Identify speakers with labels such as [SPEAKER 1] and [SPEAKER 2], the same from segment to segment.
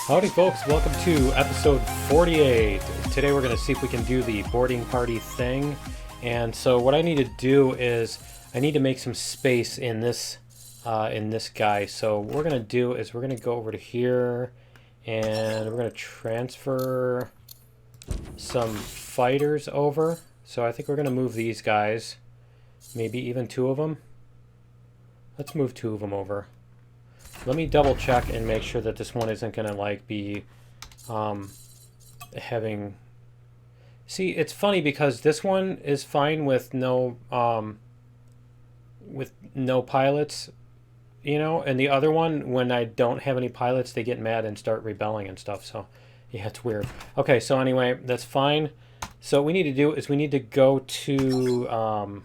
[SPEAKER 1] Howdy folks, welcome to episode 48. Today we're going to see if we can do the boarding party thing. And so what I need to do is I need to make some space in this guy. So what we're going to do is we're going to go over to here and we're going to transfer some fighters over. So I think we're going to move these guys, maybe even two of them. Let's move two of them over. Let me double check and make sure that this one isn't going to like be having... See, it's funny because this one is fine with no pilots, you know, and the other one, when I don't have any pilots, they get mad and start rebelling and stuff. So yeah, it's weird. Okay, so anyway, that's fine. So what we need to do is we need to go to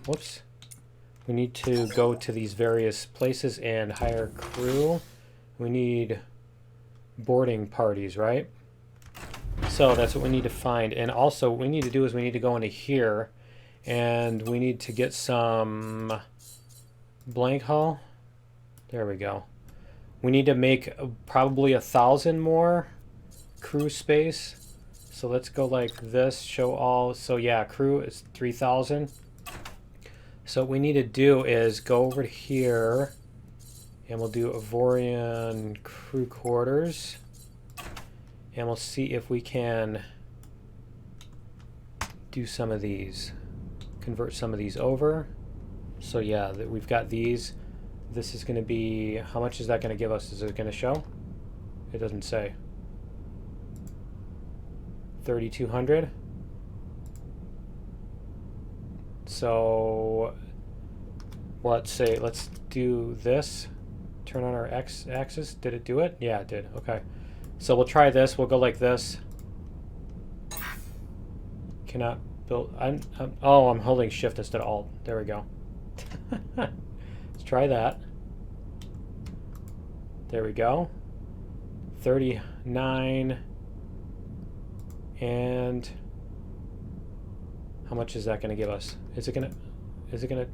[SPEAKER 1] we need to go to these various places and hire crew. We need boarding parties, right? So that's what we need to find. And also what we need to do is we need to go into here and we need to get some blank hull. There we go. We need to make probably 1,000 more crew space. So let's go like this, show all. So yeah, crew is 3,000. So what we need to do is go over to here and we'll do Avorion crew quarters and we'll see if we can do some of these, convert some of these over. So yeah, we've got these. This is going to be, how much is that going to give us? Is it going to show? It doesn't say. 3,200. So let's do this. Turn on our x-axis. Did it do it? Yeah, it did. Okay. So we'll try this. We'll go like this. Cannot build. I'm holding shift instead of alt. There we go. Let's try that. There we go. 39. And how much is that going to give us? Is it going to,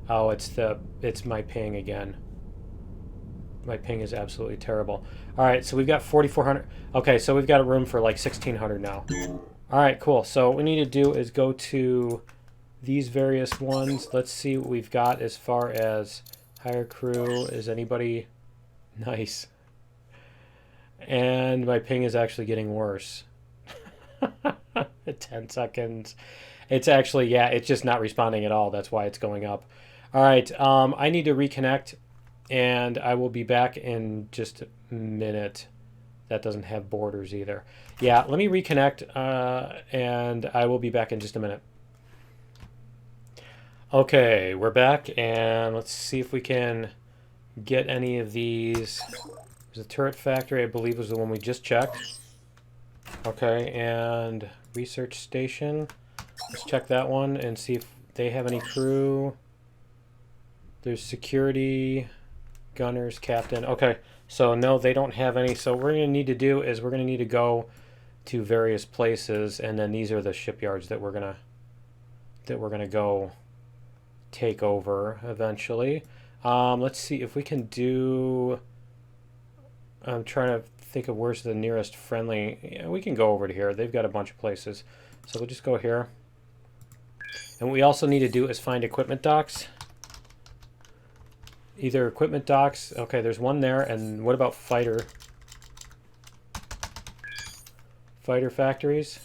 [SPEAKER 1] oh, it's my ping again. My ping is absolutely terrible. All right, so we've got 4,400. Okay, so we've got a room for like 1,600 now. All right, cool. So what we need to do is go to these various ones. Let's see what we've got as far as hire crew. Is anybody nice? And my ping is actually getting worse. 10 seconds. It's actually, yeah, it's just not responding at all. That's why it's going up. All right, I need to reconnect, and I will be back in just a minute. That doesn't have borders either. Yeah, let me reconnect, and I will be back in just a minute. Okay, we're back, and let's see if we can get any of these. There's a turret factory, I believe, was the one we just checked. Okay, and research station. Let's check that one and see if they have any crew. There's security, gunners, captain. Okay, so no, they don't have any. So what we're going to need to do is we're going to need to go to various places, and then these are the shipyards that we're going to go take over eventually. Let's see if we can do. I'm trying to think of where's the nearest friendly. Yeah, we can go over to here. They've got a bunch of places. So we'll just go here. And what we also need to do is find equipment docks. Either equipment docks. Okay, there's one there. And what about fighter factories?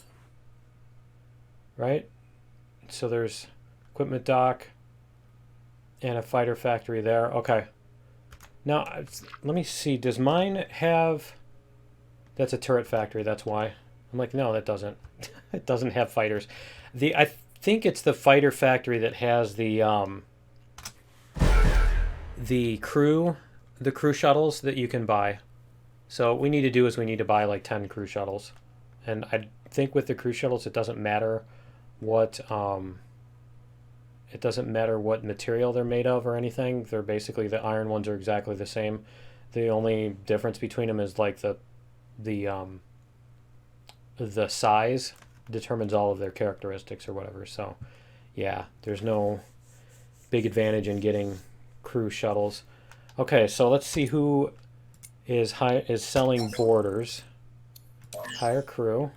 [SPEAKER 1] Right? So there's equipment dock and a fighter factory there. Okay. Now, let me see. Does mine have... That's a turret factory, that's why. I'm like, no, that doesn't. It doesn't have fighters. I think it's the fighter factory that has the crew shuttles that you can buy. So what we need to do is we need to buy like 10 crew shuttles. And I think with the crew shuttles it doesn't matter what material they're made of or anything. They're basically, the iron ones are exactly the same. The only difference between them is like the size determines all of their characteristics or whatever. So yeah, there's no big advantage in getting crew shuttles. Okay, so let's see who is selling boarders. Hire crew.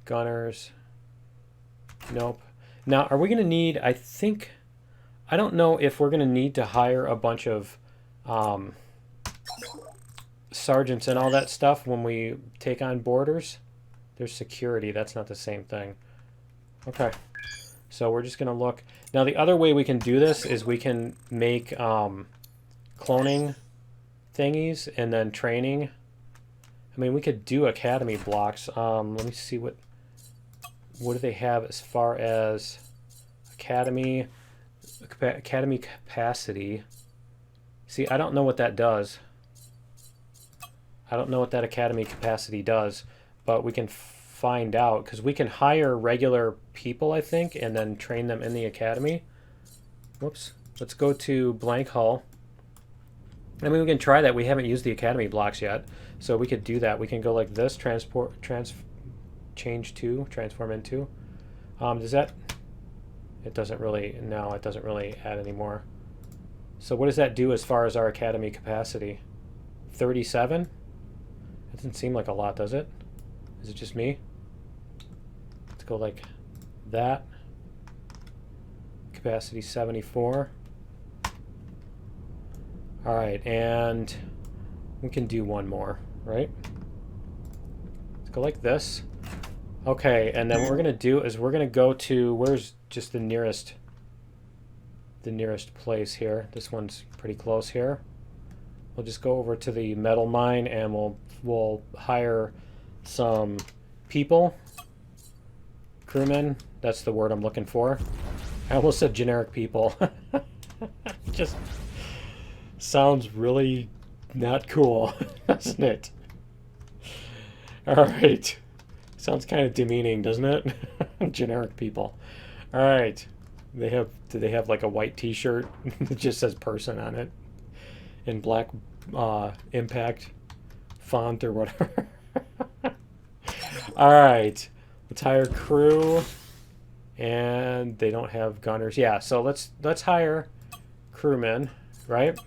[SPEAKER 1] Gunners. Nope. Now, are we going to need, I don't know if we're going to need to hire a bunch of sergeants and all that stuff when we take on boarders. There's security. That's not the same thing. Okay. So we're just going to look. Now, the other way we can do this is we can make cloning thingies and then training. I mean, we could do academy blocks. Let me see what do they have as far as academy capacity. See, I don't know what that does. I don't know what that academy capacity does, but we can find out because we can hire regular people, I think, and then train them in the academy. Whoops. Let's go to blank hull. I mean, we can try that. We haven't used the academy blocks yet, so we could do that. We can go like this, change to, transform into. Does that? It doesn't really. No, it doesn't really add any more. So what does that do as far as our academy capacity? 37? That doesn't seem like a lot, does it? Is it just me? Let's go like that. Capacity 74. All right, and we can do one more, right? Let's go like this. Okay, and then what we're gonna do is we're gonna go to, where's just the nearest place here. This one's pretty close here. We'll just go over to the metal mine and we'll hire some people. Crewmen, that's the word I'm looking for. I almost said generic people. Just sounds really not cool, doesn't it? All right. Sounds kind of demeaning, doesn't it? Generic people. All right. Do they have like a white t-shirt that just says person on it in black impact font or whatever? All right. Let's hire crew, and they don't have gunners. Yeah, so let's hire crewmen, right?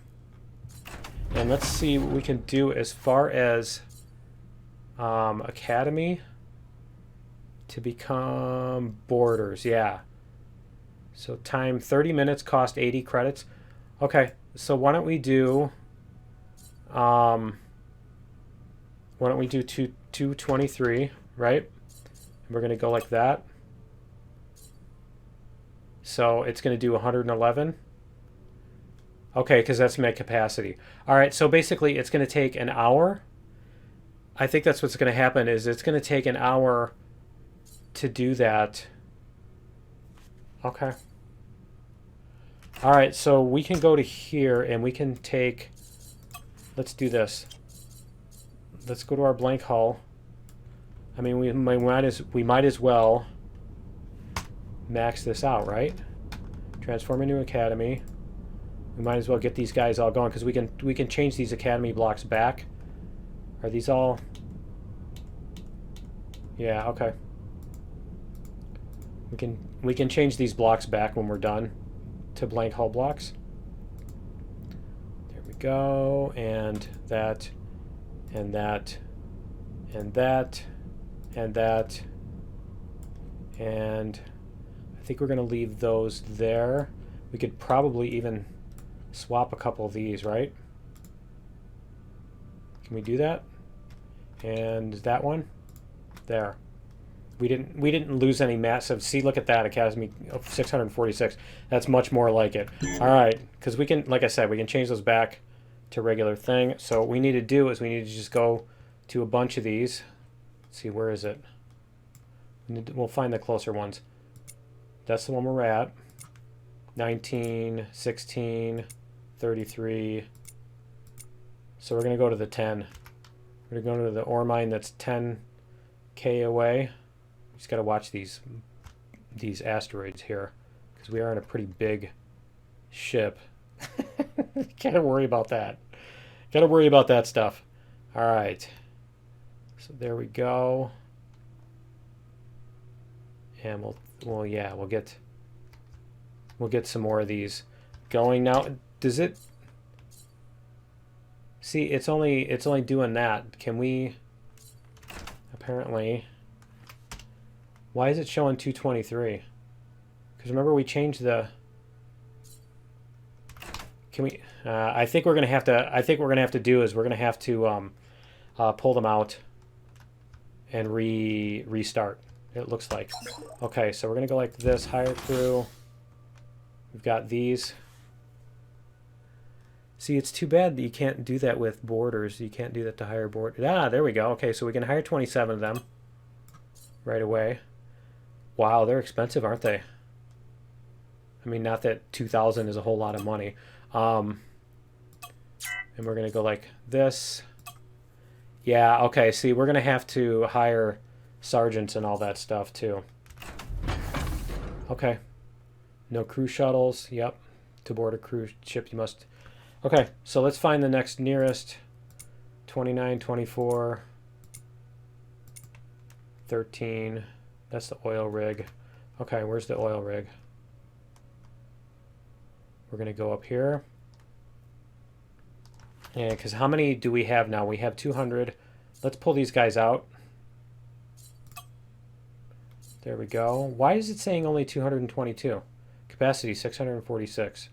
[SPEAKER 1] And let's see what we can do as far as academy to become boarders. Yeah. So time 30 minutes, cost 80 credits. Okay, so why don't we do 223, right? And we're going to go like that. So it's going to do 111. Okay, because that's my capacity. All right, so basically it's going to take an hour. I think that's what's going to happen is it's going to take an hour to do that. Okay. All right, so we can go to here and we can take, let's do this. Let's go to our blank hull. I mean, we might as well max this out, right? Transform into academy. We might as well get these guys all going because we can change these academy blocks back. Are these all? Yeah, okay. We can change these blocks back when we're done to blank hull blocks. There we go, and that, and that, and that, and that, and I think we're going to leave those there. We could probably even swap a couple of these, right? Can we do that? And that one? There. We didn't lose any massive. See, look at that, Academy of 646. That's much more like it. All right, because we can, like I said, we can change those back to regular thing. So what we need to do is we need to just go to a bunch of these. Let's see, where is it? We'll find the closer ones. That's the one we're at. 19, 16, 33. So we're going to go to the 10. We're going to go to the ore mine that's 10K away. Just got to watch these asteroids here because we are in a pretty big ship. Gotta worry about that. Gotta worry about that stuff. All right. So there we go. And we'll get some more of these going now. Does it See, it's only doing that. Can we... Apparently... Why is it showing 223? Because remember we changed the... Can we... I think we're gonna have to... I think what we're gonna have to do is we're gonna have to pull them out and restart. It looks like. Okay, so we're gonna go like this. Hire crew. We've got these. See, it's too bad that you can't do that with borders. You can't do that to hire board. Ah, there we go. Okay, so we can hire 27 of them right away. Wow, they're expensive, aren't they? I mean, not that 2,000 is a whole lot of money. And we're going to go like this. Yeah, okay, see, we're going to have to hire sergeants and all that stuff, too. Okay. No crew shuttles. Yep. To board a cruise ship, you must... Okay, so let's find the next nearest. 29, 24, 13. That's the oil rig. Okay, where's the oil rig? We're going to go up here. And because how many do we have now? We have 200. Let's pull these guys out. There we go. Why is it saying only 222? Capacity 646.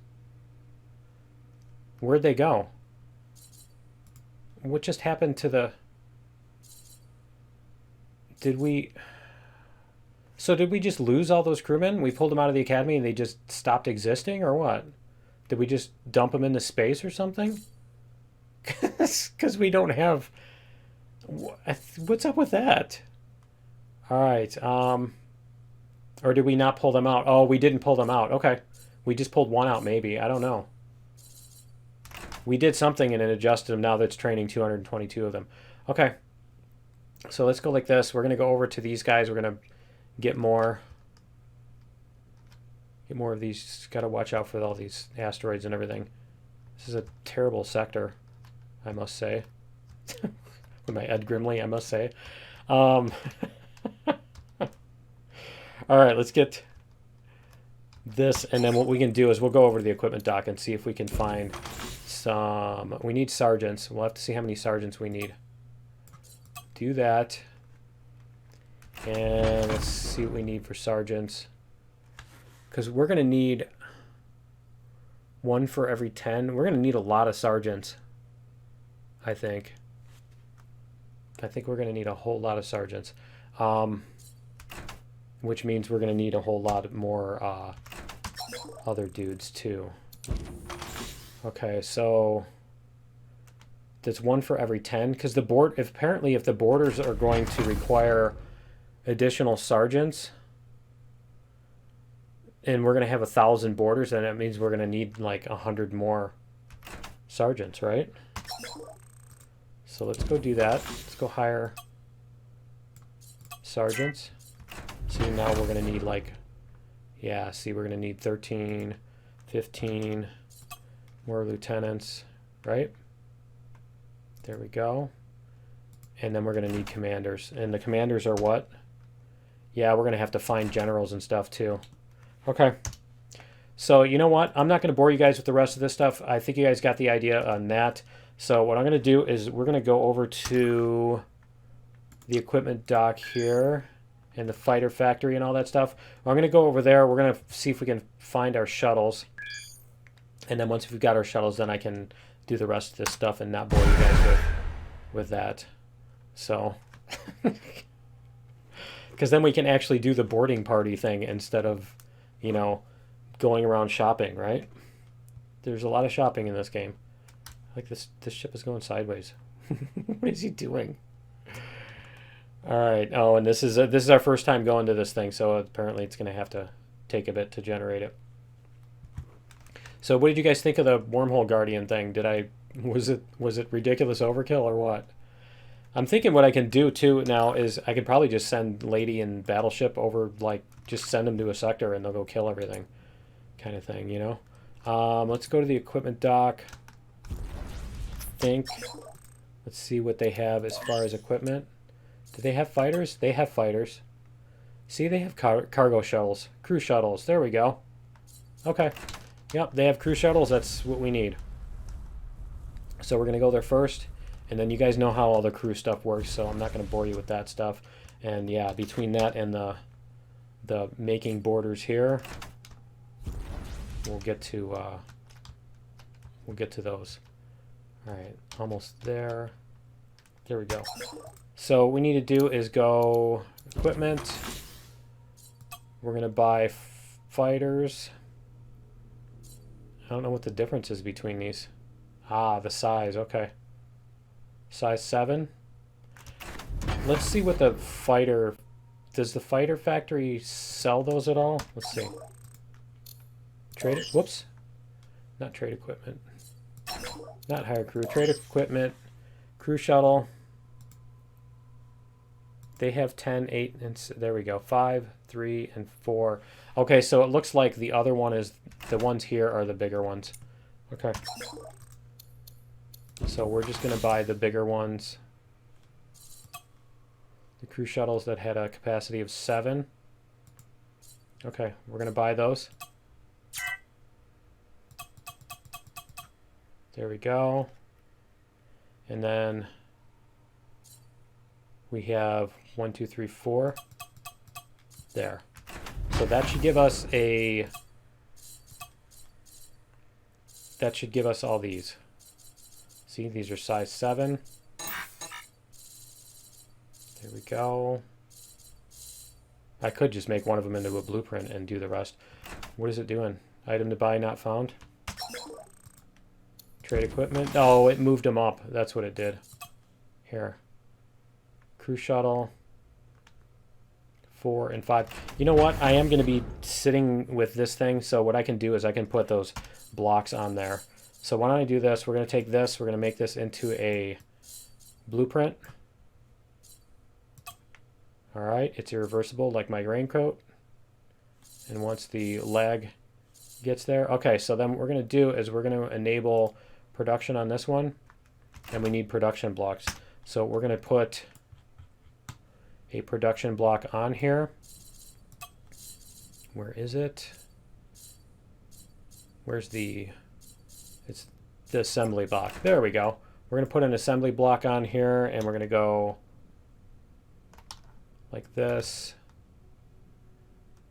[SPEAKER 1] Where'd they go? What just happened to the... Did we... So did we just lose all those crewmen? We pulled them out of the academy and they just stopped existing, or what? Did we just dump them into space or something? Because we don't have... What's up with that? All right. Or did we not pull them out? Oh, we didn't pull them out. Okay. We just pulled one out, maybe. I don't know. We did something and it adjusted them. Now that's training 222 of them. Okay. So let's go like this. We're going to go over to these guys. We're going to get more of these. Got to watch out for all these asteroids and everything. This is a terrible sector, I must say. With my Ed Grimley, I must say. All right, let's get this, and then what we can do is we'll go over to the equipment dock and see if we can find some... We need sergeants. We'll have to see how many sergeants we need. Do that. And let's see what we need for sergeants. Because we're going to need one for every 10. We're going to need a lot of sergeants, I think. I think we're going to need a whole lot of sergeants. Which means we're going to need a whole lot more other dudes, too. Okay, so... That's one for every 10. Because the board... Apparently, if the borders are going to require additional sergeants... And we're going to have 1,000 borders, then that means we're going to need like 100 more sergeants, right? So let's go do that. Let's go hire sergeants. See, now we're going to need like, yeah, see, we're going to need 13, 15 more lieutenants, right? There we go. And then we're going to need commanders. And the commanders are what? Yeah, we're going to have to find generals and stuff too. Okay. So, you know what? I'm not going to bore you guys with the rest of this stuff. I think you guys got the idea on that. So what I'm going to do is we're going to go over to the equipment dock here and the fighter factory and all that stuff. I'm going to go over there. We're going to see if we can find our shuttles. And then once we've got our shuttles, then I can do the rest of this stuff and not bore you guys with that. So... Because then we can actually do the boarding party thing instead of, you know, going around shopping, right? There's a lot of shopping in this game. Like this ship is going sideways. What is he doing? All right. Oh, and this is our first time going to this thing, so apparently it's going to have to take a bit to generate it. So, what did you guys think of the wormhole guardian thing? Was it ridiculous overkill or what? I'm thinking what I can do too now is I could probably just send Lady and Battleship over, like just send them to a sector and they'll go kill everything, kind of thing, you know. Let's go to the equipment dock. Let's see what they have as far as equipment. Do they have fighters? They have fighters. See, they have cargo shuttles, crew shuttles. There we go. Okay. Yep, they have crew shuttles. That's what we need. So we're going to go there first, and then you guys know how all the crew stuff works, so I'm not going to bore you with that stuff. And yeah, between that and the making borders here, we'll get to those. All right, almost there. There we go. So what we need to do is go equipment. We're going to buy fighters. I don't know what the difference is between these. Ah, the size, okay. Size 7. Let's see what the fighter... Does the fighter factory sell those at all? Let's see. Trade... Whoops. Not trade equipment. Not hire crew. Trade equipment. Crew shuttle. They have 10, 8, and there we go. 5, 3, and 4. Okay, so it looks like the other one is... The ones here are the bigger ones. Okay. So we're just going to buy the bigger ones. The crew shuttles that had a capacity of 7. Okay, we're going to buy those. There we go. And then we have 1, 2, 3, 4. There. So that should give us a... That should give us all these. See, these are size 7. There we go. I could just make one of them into a blueprint and do the rest. What is it doing? Item to buy not found. Trade equipment. Oh, it moved them up. That's what it did. Here. Crew shuttle. 4 and 5. You know what? I am going to be sitting with this thing, so what I can do is I can put those blocks on there. So why don't I do this? We're going to take this. We're going to make this into a blueprint. All right. It's irreversible like my raincoat. And once the leg gets there. Okay, so then what we're going to do is we're going to enable production on this one. And we need production blocks. So we're going to put a production block on here. Where is it? Where's the... It's the assembly block. There we go. We're going to put an assembly block on here, and we're going to go like this.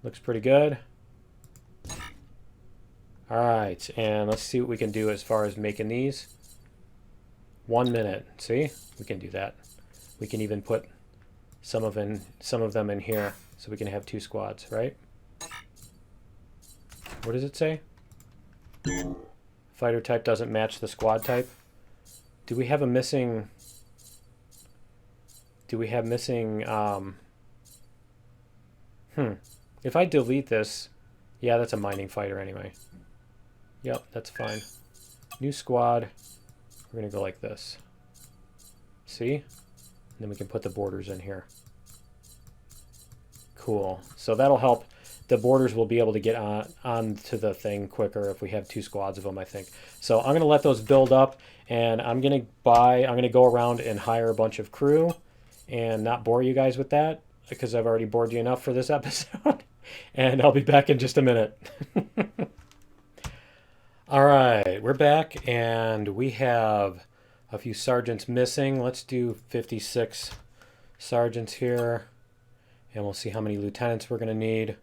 [SPEAKER 1] Looks pretty good. All right, and let's see what we can do as far as making these. 1 minute. See? We can do that. We can even put some of them in here, so we can have 2 squads, right? What does it say? Fighter type doesn't match the squad type. Do we have a missing... Do we have missing... If I delete this... Yeah, that's a mining fighter anyway. Yep, that's fine. New squad. We're going to go like this. See? And then we can put the borders in here. Cool. So that'll help. The borders will be able to get onto the thing quicker if we have 2 squads of them, I think. So I'm going to let those build up, and I'm going to go around and hire a bunch of crew and not bore you guys with that because I've already bored you enough for this episode. And I'll be back in just a minute. All right, we're back, and we have a few sergeants missing. Let's do 56 sergeants here, and we'll see how many lieutenants we're going to need.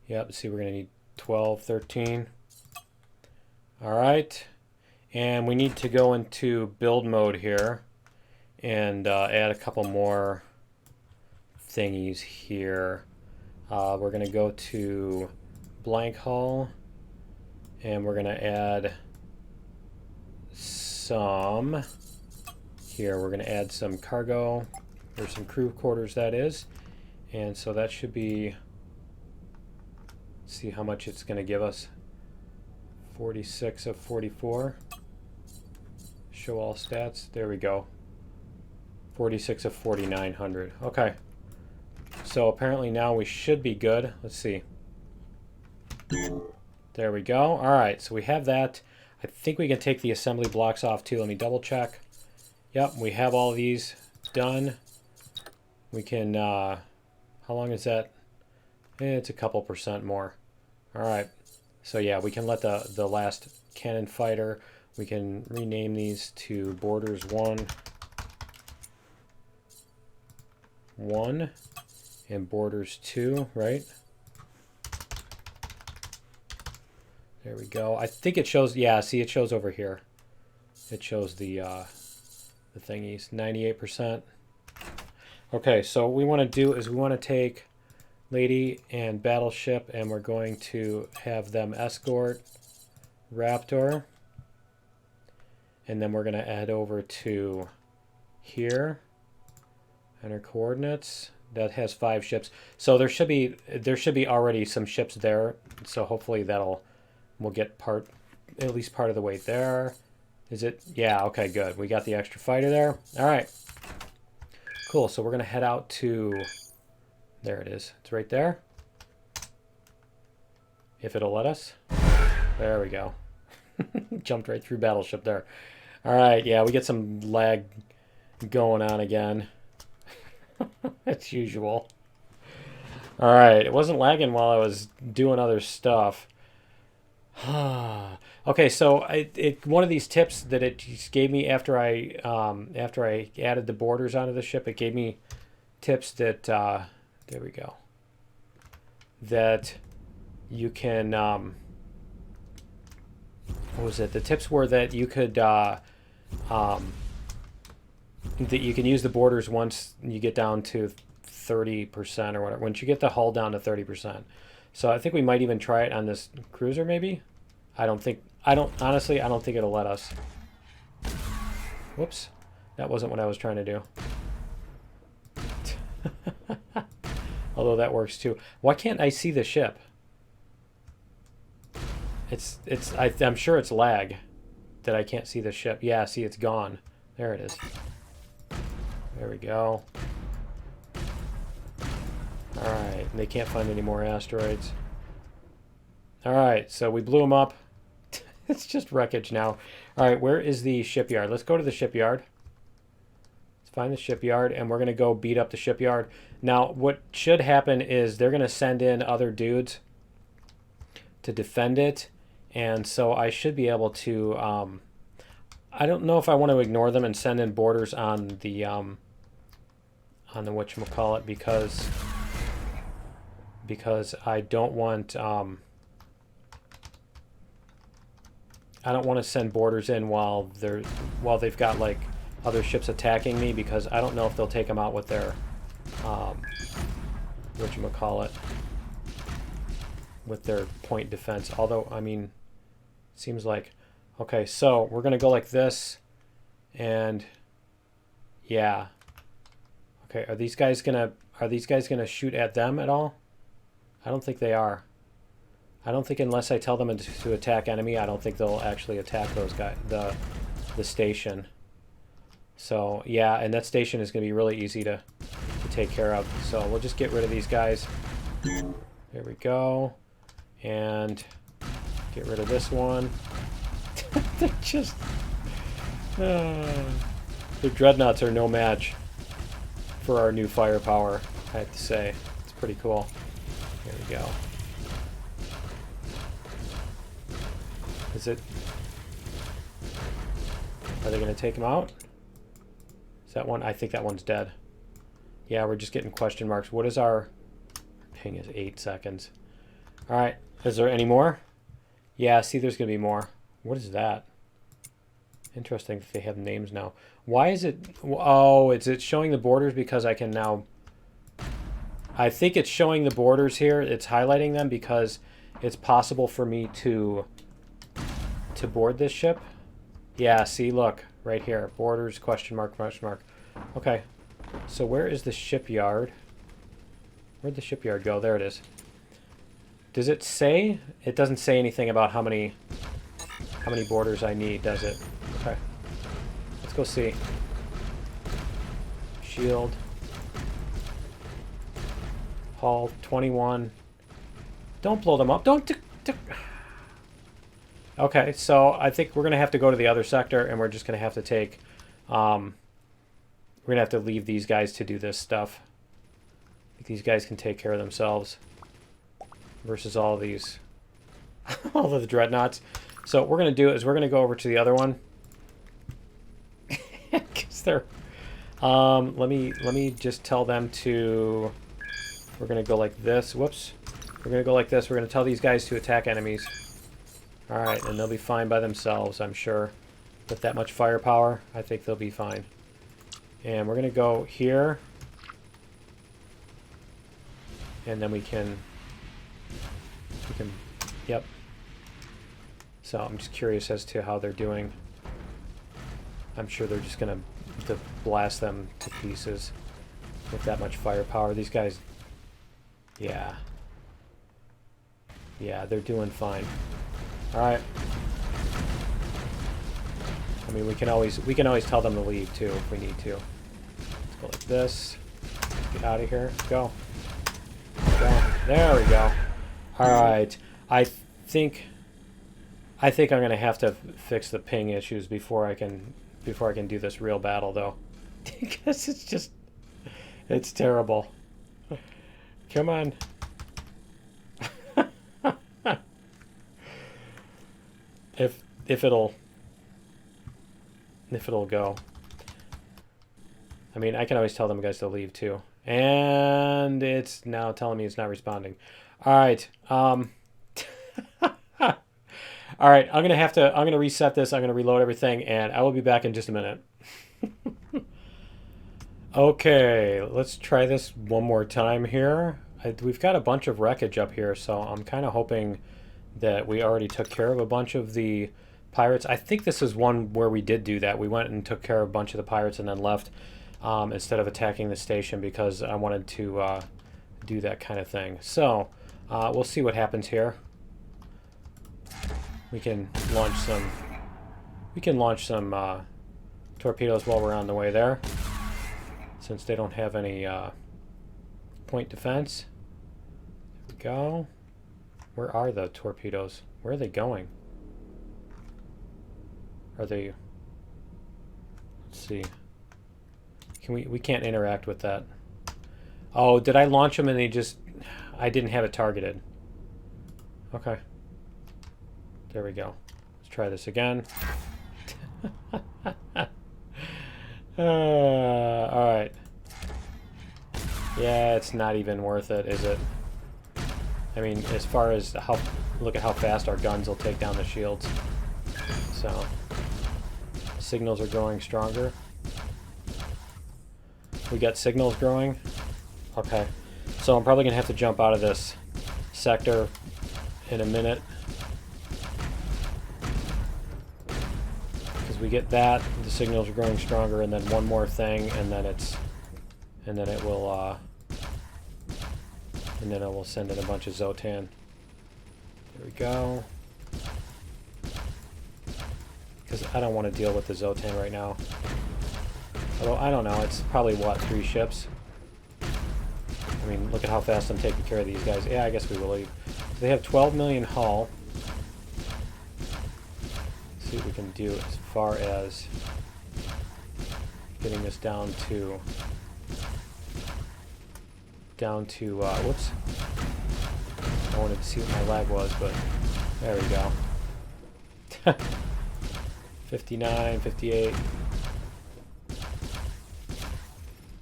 [SPEAKER 1] Yep, see, we're going to need 12, 13. All right, and we need to go into build mode here and add a couple more thingies here. We're going to go to blank hull, and we're going to add some here. We're going to add some cargo, or some crew quarters, that is. And so that should be, see how much it's going to give us. 46 of 44. Show all stats. There we go. 46 of 4,900. Okay. So apparently now we should be good. Let's see. There we go. All right, so we have that. I think we can take the assembly blocks off too. Let me double check. Yep, we have all these done. We can, how long is that? It's a couple percent more. All right, so yeah, we can let the last cannon fighter, We can rename these to borders 1, 1, and borders 2, right? There we go. I think it shows, yeah, see, it shows over here. It shows the thingies, 98%. Okay, so what we want to do is we want to take Lady and Battleship, and we're going to have them escort Raptor. And then we're going to head over to here. Enter coordinates. That has 5 ships. So there should be already some ships there. So hopefully we'll get at least part of the way there. Is it? Yeah, okay, good. We got the extra fighter there. All right. Cool. So we're going to head out to, there it is. It's right there. If it'll let us. There we go. Jumped right through Battleship there. All right, yeah, we get some lag going on again. As usual. All right, it wasn't lagging while I was doing other stuff. Okay, so one of these tips that it just gave me after I added the borders onto the ship, it gave me tips that there we go. That you can what was it? The tips were that you could that you can use the borders once you get down to 30% or whatever. Once you get the hull down to 30%. So I think we might even try it on this cruiser, maybe. Honestly, I don't think it'll let us. Whoops. That wasn't what I was trying to do. Although that works too. Why can't I see the ship? I'm sure it's lag that I can't see the ship. Yeah, see, it's gone. There it is. There we go. Alright, they can't find any more asteroids. Alright, so we blew them up. It's just wreckage now. Alright, where is the shipyard? Let's go to the shipyard. Let's find the shipyard, and we're going to go beat up the shipyard. Now, what should happen is they're going to send in other dudes to defend it, and so I should be able to... I don't know if I want to ignore them and send in borders on the whatchamacallit, because I don't want to send borders in while they've got like other ships attacking me, because I don't know if they'll take them out with their whatchamacallit, with their point defense. Although, I mean, seems like, okay, so we're gonna go like this, and yeah, okay, are these guys gonna shoot at them at all? I don't think they are. I don't think, unless I tell them to attack enemy, I don't think they'll actually attack those guys, the station. So yeah, and that station is going to be really easy to take care of. So we'll just get rid of these guys. There we go. And get rid of this one. They're just... the dreadnoughts are no match for our new firepower, I have to say. It's pretty cool. There we go. Is it... Are they going to take him out? Is that one? I think that one's dead. Yeah, we're just getting question marks. What is our... Ping is 8 seconds. Alright. Is there any more? Yeah, see, there's going to be more. What is that? Interesting if they have names now. Why is it... Oh, is it showing the borders because I can now... I think it's showing the borders here. It's highlighting them because it's possible for me to board this ship. Yeah, see, look, right here. Borders, question mark, question mark. Okay, so where is the shipyard? Where'd the shipyard go? There it is. Does it say? It doesn't say anything about how many borders I need, does it? Okay, let's go see. Shield. Hull 21. Don't blow them up. Don't. Okay, so I think we're going to have to go to the other sector, and we're just going to have to take... we're going to have to leave these guys to do this stuff. I think these guys can take care of themselves. Versus all of these... all of the dreadnoughts. So what we're going to do is we're going to go over to the other one. Because they're... let me just tell them to... We're going to go like this. Whoops. We're going to go like this. We're going to tell these guys to attack enemies. Alright, and they'll be fine by themselves, I'm sure. With that much firepower, I think they'll be fine. And we're going to go here. And then we can... Yep. So I'm just curious as to how they're doing. I'm sure they're just going to blast them to pieces with that much firepower. These guys... Yeah. Yeah, they're doing fine. Alright. I mean, we can always tell them to leave, too, if we need to. Let's go like this. Get out of here. Go. Go. There we go. Alright. I think I'm going to have to fix the ping issues before I can do this real battle, though. Because it's terrible. Come on. If it'll go. I mean, I can always tell them guys to leave too. And it's now telling me it's not responding. All right. All right, I'm going to reset this. I'm going to reload everything and I will be back in just a minute. Okay, let's try this one more time here. We've got a bunch of wreckage up here, so I'm kind of hoping that we already took care of a bunch of the pirates. I think this is one where we did do that. We went and took care of a bunch of the pirates and then left instead of attacking the station because I wanted to do that kind of thing. So we'll see what happens here. We can launch some torpedoes while we're on the way there, since they don't have any point defense. There we go. Where are the torpedoes? Where are they going? Are they... Let's see. Can we can't interact with that. Oh, did I launch them and they just... I didn't have it targeted. Okay. There we go. Let's try this again. Alright. Yeah, it's not even worth it, is it? I mean, as far as how... Look at how fast our guns will take down the shields. So... Signals are growing stronger. We got signals growing. Okay. So I'm probably going to have to jump out of this sector in a minute. Because we get that, the signals are growing stronger, and then one more thing, and then it will send in a bunch of Zotan. There we go. Because I don't want to deal with the Zotan right now. Although, I don't know, it's probably, what, 3 ships? I mean, look at how fast I'm taking care of these guys. Yeah, I guess we will leave. So they have 12 million hull. Let's see what we can do as far as getting this down to whoops. I wanted to see what my lag was, but there we go. 59, 58.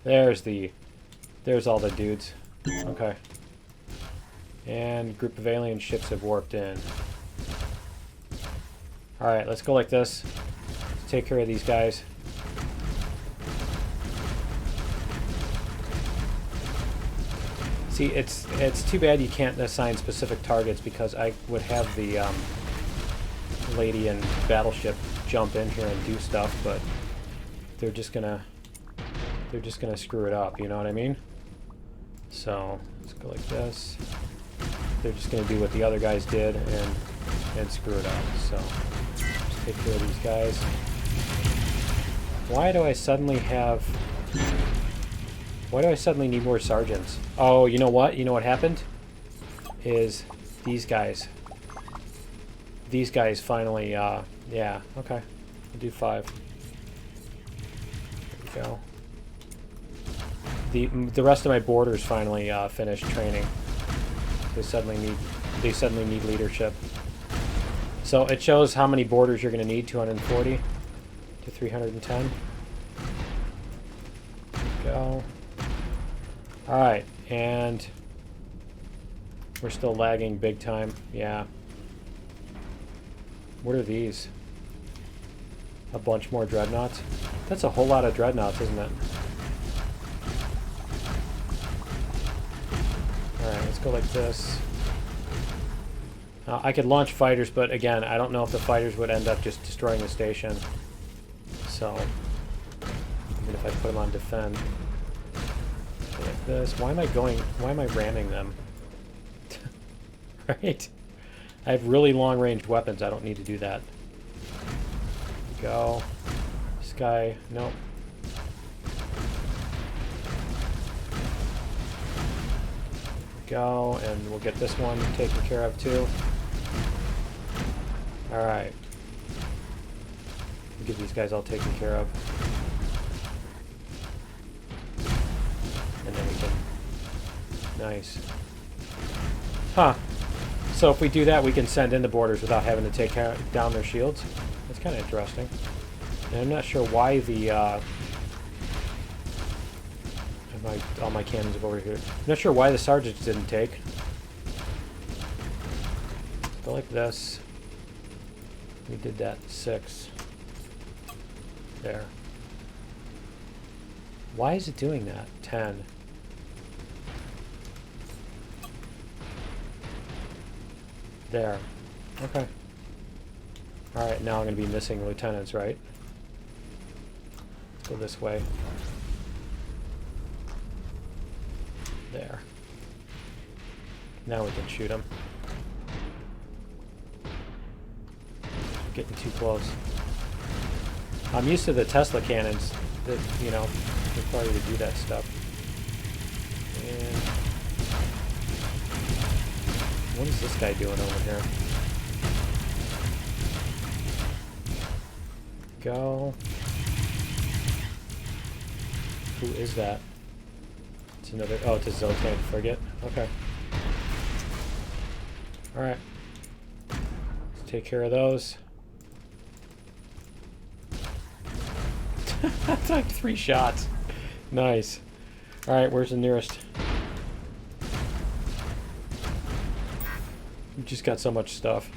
[SPEAKER 1] There's all the dudes. Okay. And a group of alien ships have warped in. Alright, let's go like this. Let's take care of these guys. See, it's too bad you can't assign specific targets, because I would have the lady and battleship jump in here and do stuff, but they're just gonna screw it up, you know what I mean? So let's go like this. They're just gonna do what the other guys did and screw it up. So just take care of these guys. Why do I suddenly need more sergeants? Oh, you know what? You know what happened? Is these guys finally, yeah, okay. We'll do 5. There we go. The rest of my boarders finally finished training. They suddenly need leadership. So it shows how many borders you're going to need, 240 to 310. Go. Alright, and we're still lagging big time. Yeah. What are these? A bunch more dreadnoughts? That's a whole lot of dreadnoughts, isn't it? Alright, let's go like this. I could launch fighters, but again, I don't know if the fighters would end up just destroying the station. So, even if I put them on defend. Like this. Why am I ramming them? Right? I have really long-ranged weapons. I don't need to do that. Go. This guy, nope. Go, and we'll get this one taken care of too. Alright. Get these guys all taken care of. And then we can... Nice. Huh. So if we do that, we can send in the borders without having to take down their shields. That's kind of interesting. And I'm not sure why the... all my cannons are over here. I'm not sure why the sergeants didn't take. Go like this. We did that 6. There. Why is it doing that? 10. There. Okay. Alright, now I'm going to be missing lieutenants, right? Let's go this way. There. Now we can shoot them. Getting too close. I'm used to the Tesla cannons that, you know, require you to do that stuff. And what is this guy doing over here? Go. Who is that? It's another... Oh, it's a Zotan frigate. Okay. Alright. Let's take care of those. That's like 3 shots. Nice. Alright, where's the nearest? We just got so much stuff.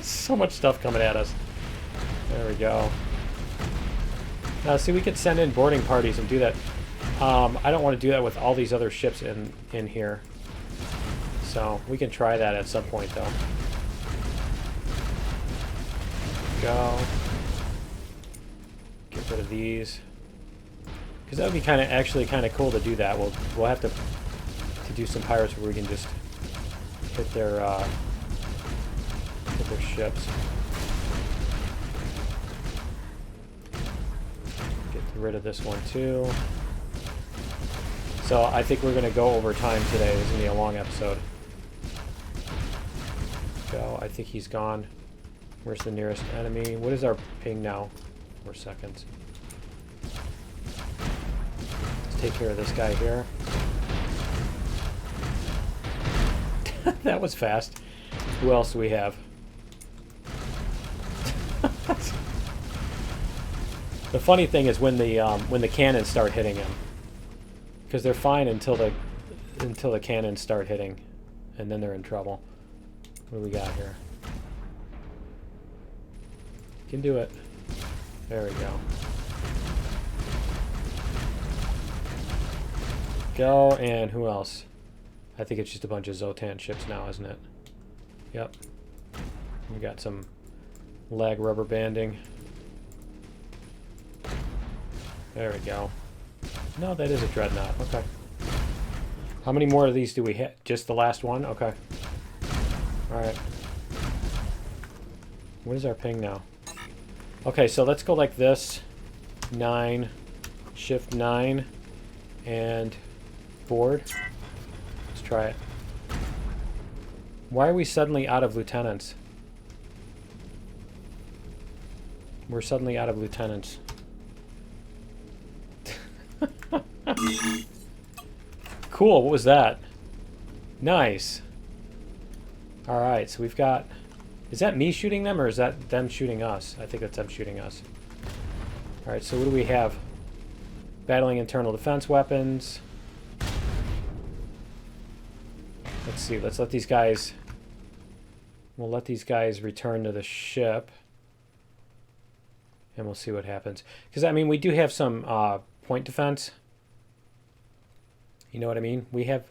[SPEAKER 1] So much stuff coming at us. There we go. Now, see, we could send in boarding parties and do that. I don't want to do that with all these other ships in here. So, we can try that at some point, though. Go. Get rid of these. Because that would be actually kind of cool to do that. We'll have to do some pirates where we can just hit their ships. Get rid of this one too. So I think we're going to go over time today. This is going to be a long episode. Go. I think he's gone. Where's the nearest enemy? What is our ping now? 4 seconds. Let's take care of this guy here. That was fast. Who else do we have? The funny thing is when the cannons start hitting him, because they're fine until the cannons start hitting, and then they're in trouble. What do we got here? Can do it. There we go. Go, and who else? I think it's just a bunch of Zotan ships now, isn't it? Yep. We got some lag rubber banding. There we go. No, that is a dreadnought. Okay. How many more of these do we hit? Just the last one? Okay. Alright. What is our ping now? Okay, so let's go like this. 9. Shift 9. And board. Let's try it. Why are we suddenly out of lieutenants? We're suddenly out of lieutenants. Cool, what was that? Nice. Alright, so we've got Is that me shooting them, or is that them shooting us? I think that's them shooting us. Alright, so what do we have? Battling internal defense weapons. Let's see, let's let these guys... We'll let these guys return to the ship. And we'll see what happens. Because, I mean, we do have some point defense. You know what I mean? We have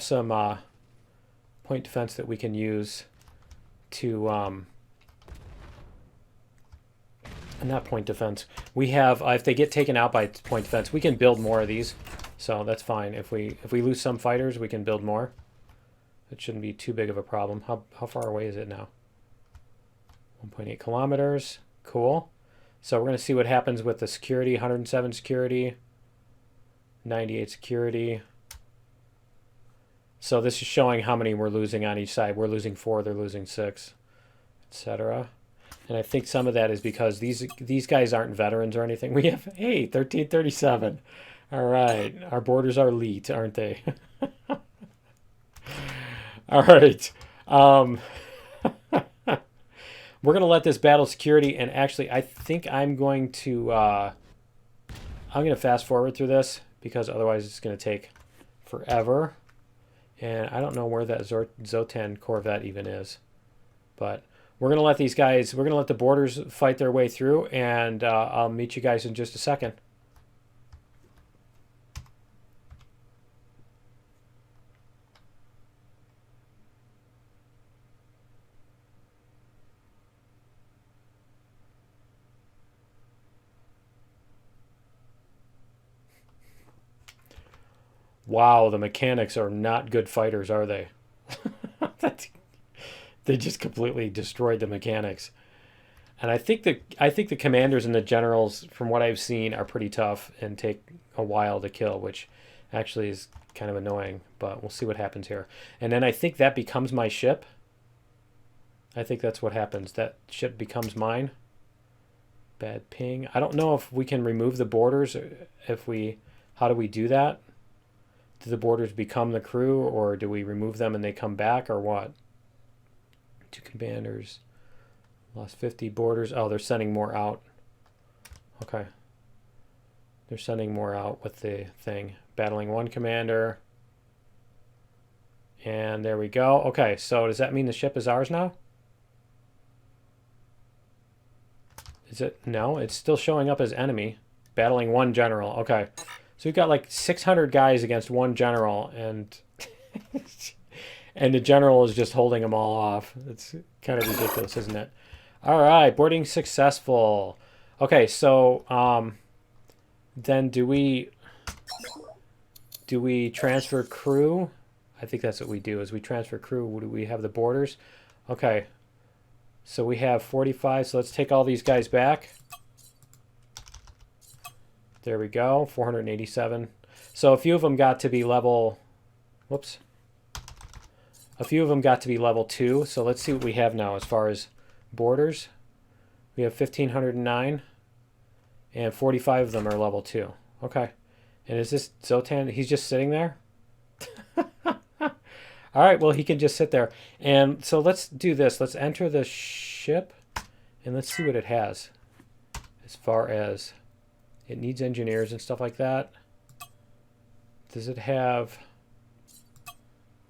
[SPEAKER 1] some point defense that we can use to... not point defense. We have, if they get taken out by point defense, we can build more of these. So that's fine. If we lose some fighters, we can build more. It shouldn't be too big of a problem. How far away is it now? 1.8 kilometers. Cool. So we're going to see what happens with the security. 107 security. 98 security. So this is showing how many we're losing on each side. We're losing 4, they're losing 6, etc. And I think some of that is because these guys aren't veterans or anything. We have, hey, 1337. All right. Our borders are elite, aren't they? All right. We're going to let this battle security, and actually I think I'm going to fast forward through this because otherwise it's going to take forever. And I don't know where that Zotan Corvette even is. But we're going to let these guys, we're going to let the borders fight their way through, and I'll meet you guys in just a second. Wow, the mechanics are not good fighters, are they? They just completely destroyed the mechanics. And I think the commanders and the generals, from what I've seen, are pretty tough and take a while to kill, which actually is kind of annoying, but we'll see what happens here. And then I think that becomes my ship. I think that's what happens. That ship becomes mine. Bad ping. I don't know if we can remove the borders. How do we do that? Do the borders become the crew, or do we remove them and they come back, or what? 2 commanders. Lost 50 borders. Oh, they're sending more out. Okay. They're sending more out with the thing. Battling 1 commander. And there we go. Okay, so does that mean the ship is ours now? Is it? No, it's still showing up as enemy. Battling 1 general. Okay. So we've got like 600 guys against 1 general, and and the general is just holding them all off. It's kind of ridiculous, isn't it? All right, boarding successful. Okay, so then do we transfer crew? I think that's what we do, is we transfer crew. Do we have the borders? Okay, so we have 45, so let's take all these guys back. There we go, 487. So a few of them got to be level, whoops. A few of them got to be level 2. So let's see what we have now as far as borders. We have 1,509, and 45 of them are level 2. Okay. And is this Zotan? He's just sitting there? All right, well, he can just sit there. And so let's do this. Let's enter the ship, and let's see what it has as far as... It needs engineers and stuff like that. Does it have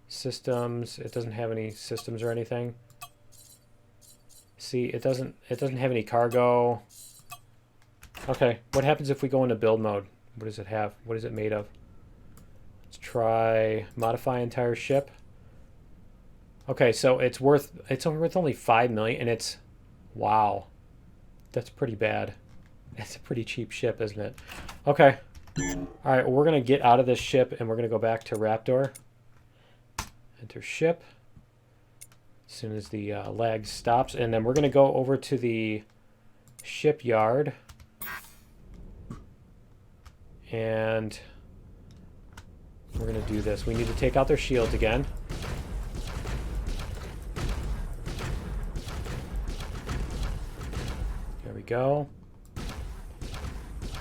[SPEAKER 1] systems? It doesn't have any systems or anything. See, it doesn't have any cargo. Okay, what happens if we go into build mode? What does it have? What is it made of? Let's try modify entire ship. Okay, so it's worth only 5 million, and it's, wow, that's pretty bad. It's a pretty cheap ship, isn't it? Okay. All right, well, we're going to get out of this ship, and we're going to go back to Raptor. Enter ship. As soon as the lag stops. And then we're going to go over to the shipyard. And we're going to do this. We need to take out their shields again. There we go.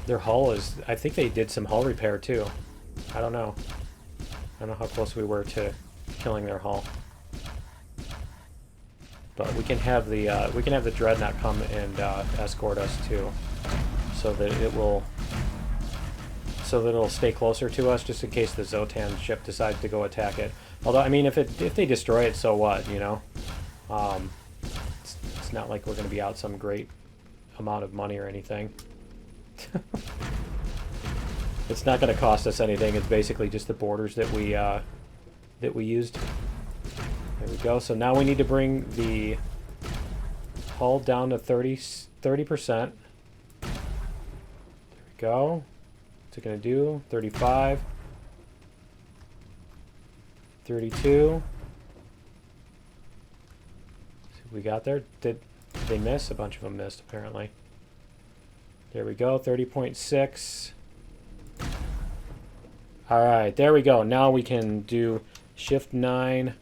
[SPEAKER 1] Their hull is... I think they did some hull repair, too. I don't know. I don't know how close we were to killing their hull. But we can have the dreadnought come and escort us too, so that it'll stay closer to us, just in case the Zotan ship decides to go attack it. Although, I mean, if they destroy it, so what? You know, it's not like we're going to be out some great amount of money or anything. It's not going to cost us anything. It's basically just the borders that we used. There we go. So now we need to bring the hull down to 30%. There we go. What's it going to do? 35. 32. See what we got there. Did they miss? A bunch of them missed, apparently. There we go. 30.6. Alright, there we go. Now we can do Shift 9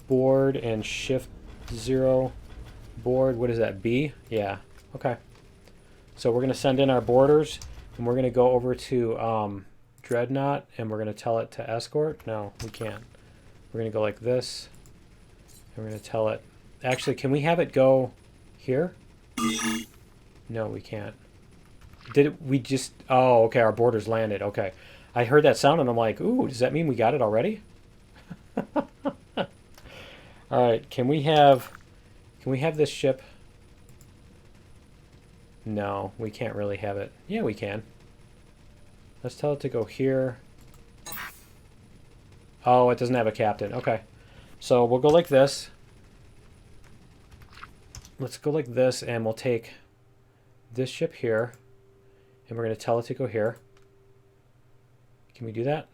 [SPEAKER 1] board and Shift 0 board. What is that? B? Yeah. Okay. So we're going to send in our borders, and we're going to go over to Dreadnought, and we're going to tell it to escort. No, we can't. We're going to go like this, and we're going to tell it. Actually, can we have it go here? No, we can't. Did it? We just... Oh, okay, our borders landed. Okay. I heard that sound, and I'm like, ooh, does that mean we got it already? Alright, can we have this ship? No, we can't really have it. Yeah, we can. Let's tell it to go here. Oh, it doesn't have a captain. Okay. So we'll go like this. Let's go like this, and we'll take this ship here, and we're going to tell it to go here. Can we do that?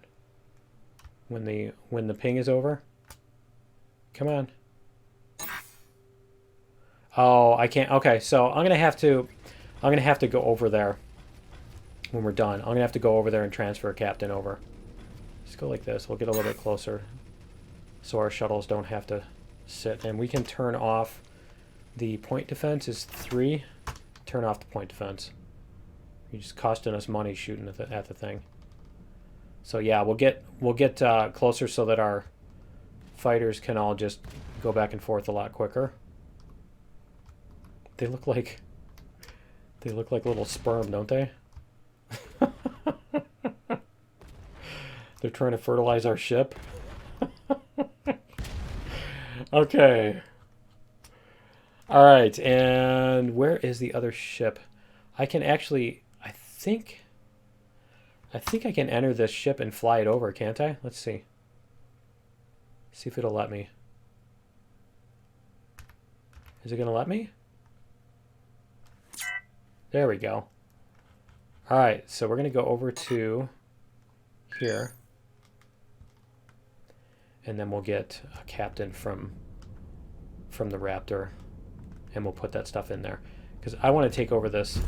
[SPEAKER 1] When the ping is over? Come on. Oh, I can't. Okay, so I'm gonna have to go over there when we're done. I'm gonna have to go over there and transfer a captain over. Let's go like this. We'll get a little bit closer, so our shuttles don't have to sit. And we can turn off the point defense. Is 3. Turn off the point defense. You're just costing us money shooting at the thing. So yeah, we'll get closer so that our fighters can all just go back and forth a lot quicker. They look like little sperm, don't they? They're trying to fertilize our ship. Okay. All right, and where is the other ship? I can actually, I think I can enter this ship and fly it over, can't I? Let's see. See if it'll let me. Is it going to let me? There we go. All right, so we're going to go over to here. And then we'll get a captain from the Raptor. And we'll put that stuff in there. Because I want to take over this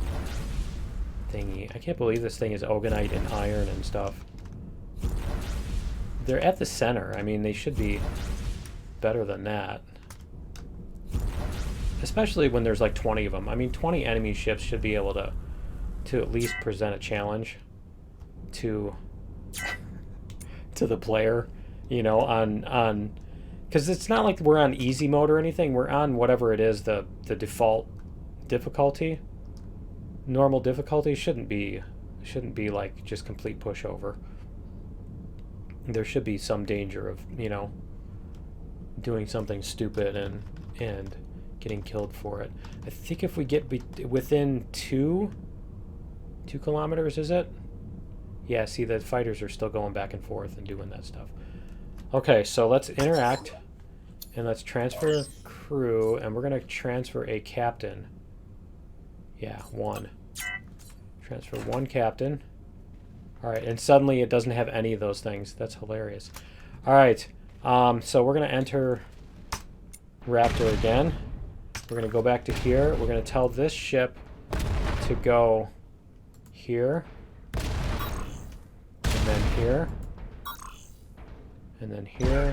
[SPEAKER 1] thingy. I can't believe this thing is Oganite and iron and stuff. They're at the center. I mean, they should be better than that. Especially when there's like 20 of them. I mean, 20 enemy ships should be able to at least present a challenge to the player, you know, on because it's not like we're on easy mode or anything. We're on whatever it is, the default difficulty. Normal difficulty shouldn't be like just complete pushover. There should be some danger of, you know, doing something stupid and getting killed for it. I think if we get within 2 kilometers, is it? Yeah, see, the fighters are still going back and forth and doing that stuff. Okay, so let's interact, and let's transfer crew, and we're going to transfer a captain. Yeah, 1. Transfer 1 captain. All right, and suddenly it doesn't have any of those things. That's hilarious. All right, so we're going to enter Raptor again. We're going to go back to here. We're going to tell this ship to go here, and then here, and then here.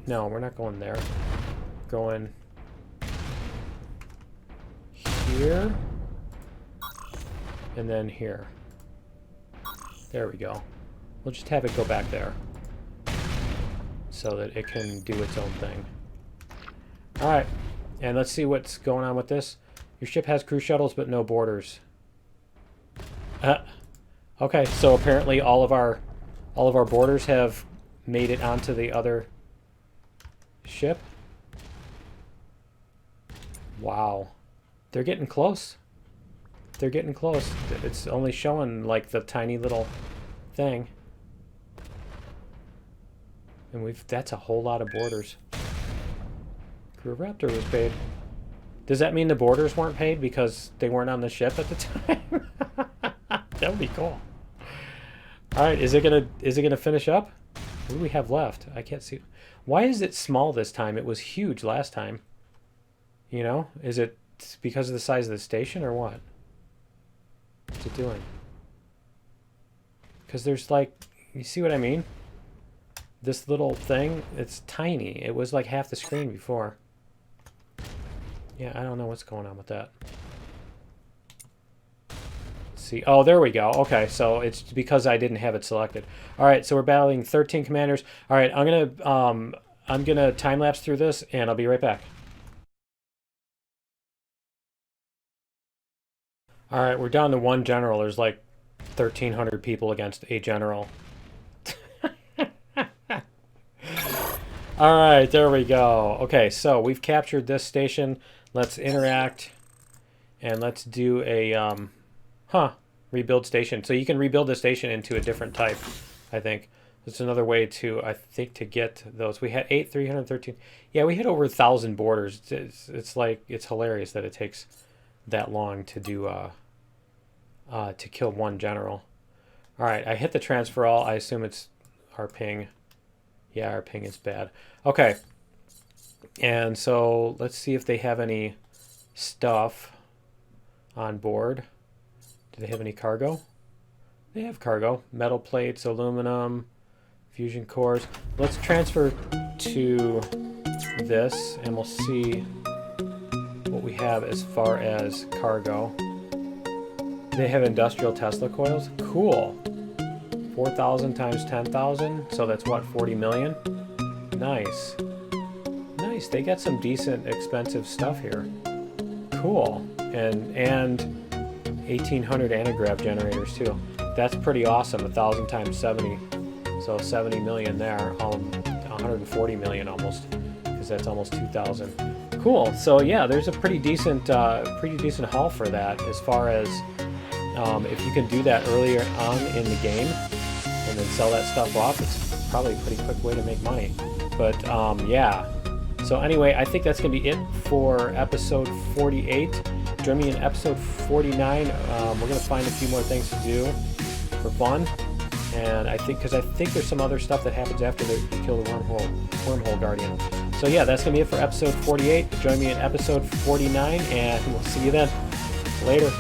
[SPEAKER 1] No, we're not going there. Going here, and then here. There we go. We'll just have it go back there so that it can do its own thing. All right, and let's see what's going on with this. Your ship has crew shuttles, but no boarders. Okay, so apparently all of our boarders have made it onto the other ship. Wow, they're getting close. They're getting close. It's only showing like the tiny little thing. And that's a whole lot of boarders. Crew Raptor was paid. Does that mean the boarders weren't paid because they weren't on the ship at the time? That would be cool. All right, is it gonna finish up? What do we have left? I can't see. Why is it small this time? It was huge last time. You know, is it because of the size of the station or what? What's it doing? Because there's like, you see what I mean? This little thing, it's tiny. It was like half the screen before. Yeah, I don't know what's going on with that. Let's see. Oh, there we go. Okay, so it's because I didn't have it selected. All right, so we're battling 13 commanders. All right, I'm gonna time lapse through this, and I'll be right back. All right, we're down to one general. There's like 1,300 people against a general. All right, there we go. Okay, so we've captured this station. Let's interact, and let's do a, rebuild station. So you can rebuild the station into a different type, I think. That's another way to, I think, to get those. We had 313. Yeah, we hit over 1,000 borders. It's like, it's hilarious that it takes that long to do, to kill one general. All right, I hit the transfer all. I assume it's our ping. Yeah, our ping is bad. Okay. And so let's see if they have any stuff on board. Do they have any cargo? They have cargo. Metal plates, aluminum, fusion cores. Let's transfer to this and we'll see what we have as far as cargo. They have industrial Tesla coils. Cool. 4,000 times 10,000. So that's what, 40 million? Nice. Nice. They got some decent expensive stuff here. Cool. And 1,800 antigrav generators too. That's pretty awesome. 1,000 times 70. So 70 million there. 140 million almost, because that's almost 2,000. Cool. So yeah, there's a pretty decent haul for that. As far as if you can do that earlier on in the game and then sell that stuff off, it's probably a pretty quick way to make money. But yeah. So anyway, I think that's going to be it for episode 48. Join me in episode 49. We're going to find a few more things to do for fun. And I think, because I think there's some other stuff that happens after they kill the wormhole guardian. So yeah, that's going to be it for episode 48. Join me in episode 49, and we'll see you then. Later.